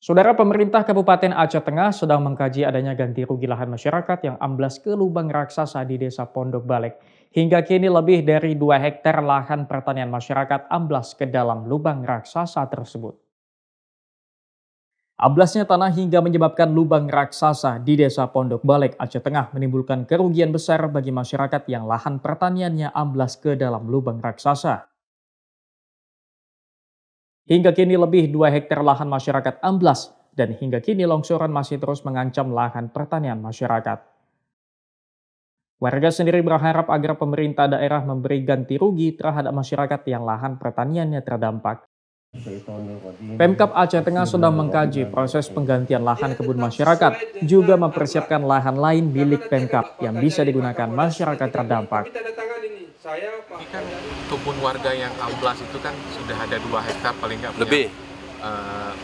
Saudara, pemerintah Kabupaten Aceh Tengah sedang mengkaji adanya ganti rugi lahan masyarakat yang amblas ke lubang raksasa di Desa Pondok Balek. Hingga kini lebih dari 2 hektar lahan pertanian masyarakat amblas ke dalam lubang raksasa tersebut. Amblasnya tanah hingga menyebabkan lubang raksasa di Desa Pondok Balek, Aceh Tengah menimbulkan kerugian besar bagi masyarakat yang lahan pertaniannya amblas ke dalam lubang raksasa. Hingga kini lebih 2 hektar lahan masyarakat amblas dan hingga kini longsoran masih terus mengancam lahan pertanian masyarakat. Warga sendiri berharap agar pemerintah daerah memberi ganti rugi terhadap masyarakat yang lahan pertaniannya terdampak. Pemkab Aceh Tengah sedang mengkaji proses penggantian lahan kebun masyarakat, juga mempersiapkan lahan lain milik Pemkab yang bisa digunakan masyarakat terdampak. Ini kan kebun warga yang amblas itu kan sudah ada 2 hektar paling nggak lebih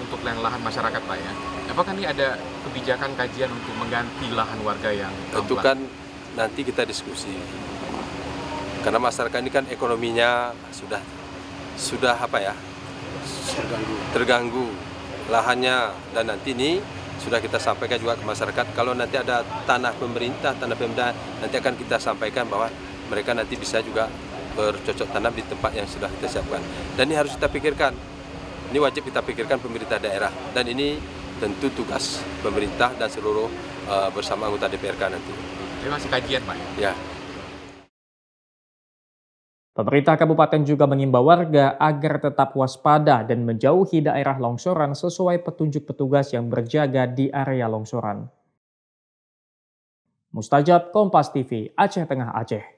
untuk lahan masyarakat, Pak, ya. Apakah ini ada kebijakan kajian untuk mengganti lahan warga yang itu amblas? kan nanti kita diskusi, karena masyarakat ini kan ekonominya sudah apa ya, terganggu lahannya, dan nanti ini sudah kita sampaikan juga ke masyarakat. Kalau nanti ada tanah pemerintah, tanah Pemda, nanti akan kita sampaikan bahwa mereka nanti bisa juga bercocok tanam di tempat yang sudah kita siapkan. Dan ini harus kita pikirkan, ini wajib kita pikirkan pemerintah daerah, dan ini tentu tugas pemerintah dan seluruh bersama anggota DPRK nanti. Ini masih kajian, Pak, ya? Ya. Pemerintah kabupaten juga mengimbau warga agar tetap waspada dan menjauhi daerah longsoran sesuai petunjuk petugas yang berjaga di area longsoran. Mustajab, Kompas TV, Aceh Tengah, Aceh.